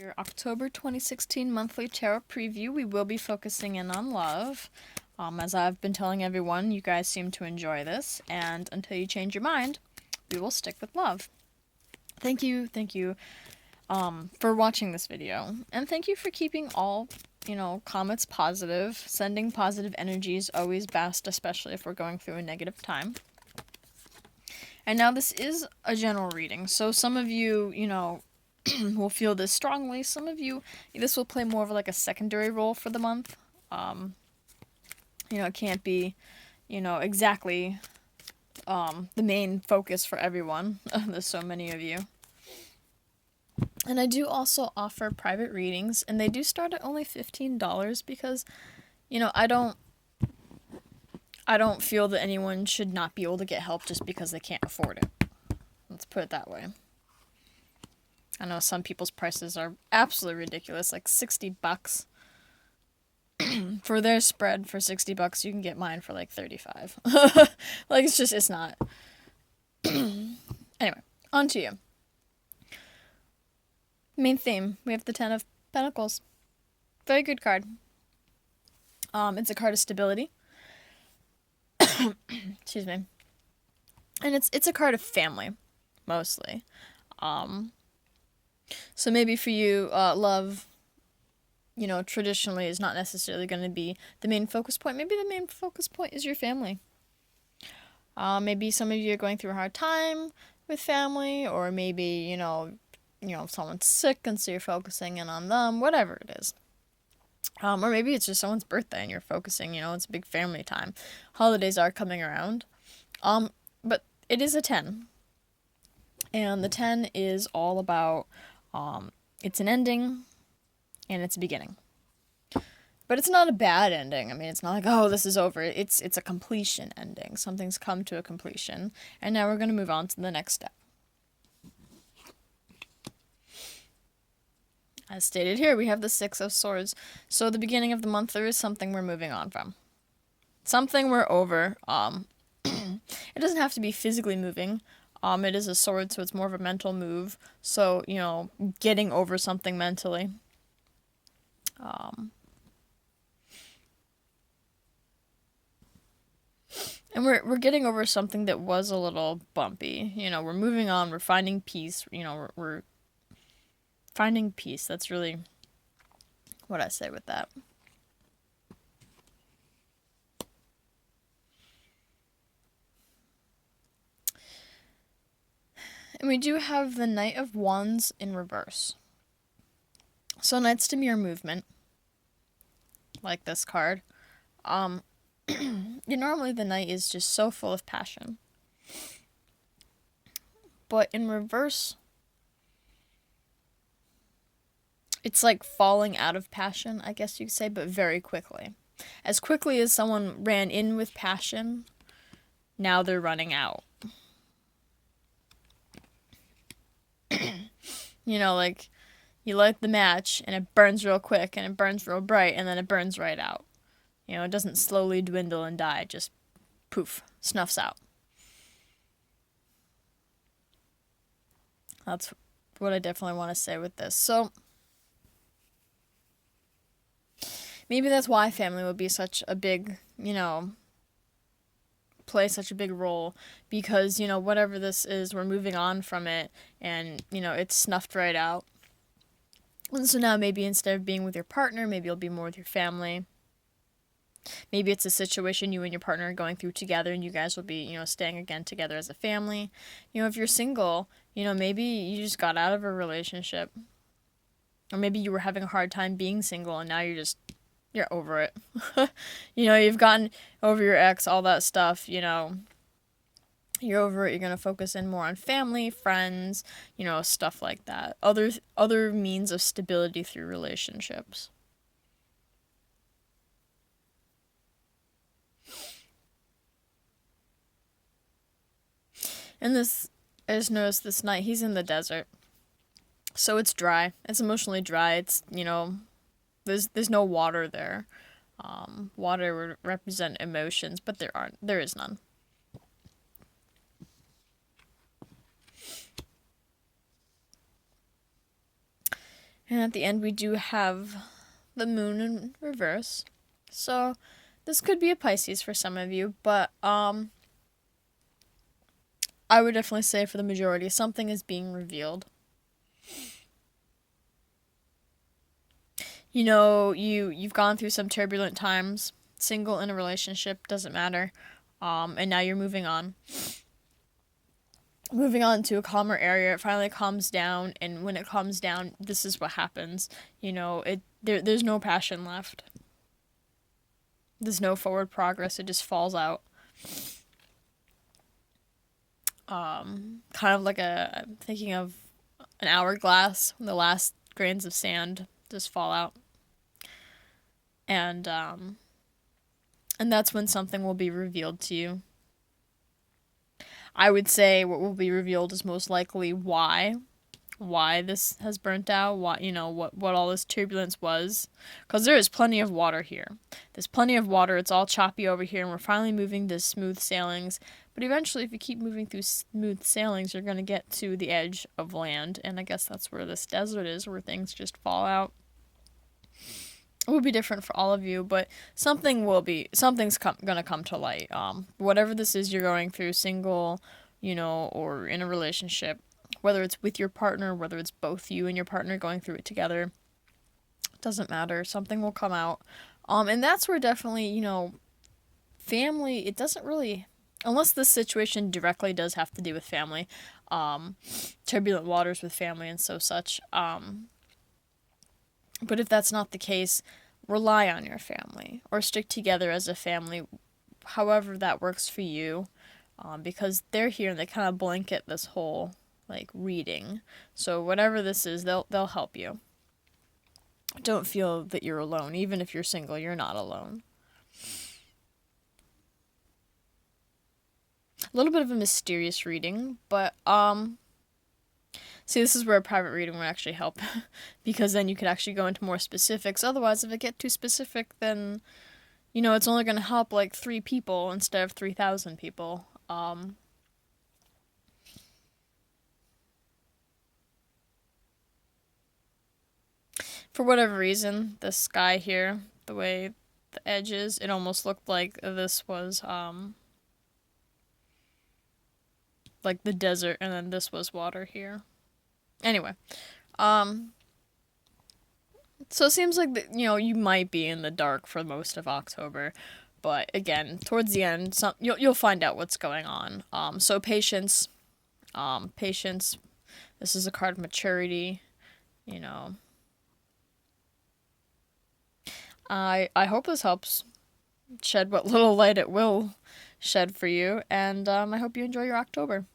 Your October 2016 monthly tarot preview, we will be focusing in on love. As I've been telling everyone, you guys seem to enjoy this, and until you change your mind, we will stick with love. Thank you, for watching this video, and thank you for keeping all, comments positive. Sending positive energy is always best, especially if we're going through a negative time. And now this is a general reading, so some of you, will feel this strongly. Some of you, this will play more of like a secondary role for the month. It can't be, exactly the main focus for everyone. There's so many of you. And I do also offer private readings, and they do start at only $15 because, I don't feel that anyone should not be able to get help just because they can't afford it. Let's put it that way. I know some people's prices are absolutely ridiculous, like $60. For their spread for $60, you can get mine for like 35. Like, it's not. Anyway, on to you. Main theme, we have the Ten of Pentacles. Very good card. It's a card of stability. Excuse me. And it's a card of family, mostly. So maybe for you, love, traditionally is not necessarily going to be the main focus point. Maybe the main focus point is your family. Maybe some of you are going through a hard time with family, or maybe, someone's sick and so you're focusing in on them, whatever it is. Or maybe it's just someone's birthday and you're focusing, it's a big family time. Holidays are coming around. But it is a 10. And the 10 is all about, it's an ending and it's a beginning. But it's not a bad ending. I mean, it's not like, oh, this is over. It's a completion ending. Something's come to a completion. And now we're going to move on to the next step. As stated here, we have the Six of Swords. So the beginning of the month, there is something we're moving on from. Something we're over. It doesn't have to be physically moving. It is a sword, so it's more of a mental move. So, getting over something mentally. And we're getting over something that was a little bumpy. We're moving on. We're finding peace. We're finding peace. That's really what I say with that. And we do have the Knight of Wands in reverse. So Knights to mirror movement, like this card. Normally the Knight is just so full of passion. But in reverse, it's like falling out of passion, I guess you could say, but very quickly. As quickly as someone ran in with passion, now they're running out. Like, you light the match, and it burns real quick, and it burns real bright, and then it burns right out. It doesn't slowly dwindle and die, just poof, snuffs out. That's what I definitely want to say with this. So, maybe that's why family would be such a big, play such a big role, because whatever this is, we're moving on from it, and it's snuffed right out. And so now maybe instead of being with your partner, maybe you'll be more with your family. Maybe it's a situation you and your partner are going through together, and you guys will be staying again together as a family. If you're single, maybe you just got out of a relationship, or maybe you were having a hard time being single and now you're over it. You've gotten over your ex, all that stuff, you're over it. You're going to focus in more on family, friends, stuff like that. Other means of stability through relationships. And this, I just noticed this night, he's in the desert. So it's dry. It's emotionally dry. It's, there's no water there. Water would represent emotions, but there is none. And at the end, we do have the moon in reverse. So this could be a Pisces for some of you, but I would definitely say for the majority, something is being revealed. You know, you've gone through some turbulent times, single in a relationship, doesn't matter. And now you're moving on. Moving on to a calmer area, it finally calms down, and when it calms down, this is what happens. You know, there's no passion left. There's no forward progress, it just falls out. Kind of like I'm thinking of an hourglass, the last grains of sand just fall out. And that's when something will be revealed to you. I would say what will be revealed is most likely why this has burnt out, what all this turbulence was, because there is plenty of water here. There's plenty of water. It's all choppy over here, and we're finally moving to smooth sailings. But eventually, if you keep moving through smooth sailings, you're gonna get to the edge of land, and I guess that's where this desert is, where things just fall out. It will be different for all of you, but something's gonna come to light. Whatever this is you're going through, single, or in a relationship, whether it's with your partner, whether it's both you and your partner going through it together, doesn't matter. Something will come out. And that's where definitely, family, it doesn't really, unless this situation directly does have to do with family, turbulent waters with family and such. But if that's not the case, rely on your family or stick together as a family, however that works for you, because they're here and they kind of blanket this whole reading. So whatever this is, they'll help you. Don't feel that you're alone. Even if you're single, you're not alone. A little bit of a mysterious reading, but see, this is where a private reading would actually help, because then you could actually go into more specifics. Otherwise, if it get too specific, then, it's only going to help 3 people instead of 3,000 people. For whatever reason, this guy here, the way the edge is, it almost looked like this was, like the desert, and then this was water here. Anyway, so it seems like you might be in the dark for most of October, but again, towards the end, you'll find out what's going on. So patience, patience. This is a card of maturity. I hope this helps shed what little light it will shed for you, and I hope you enjoy your October.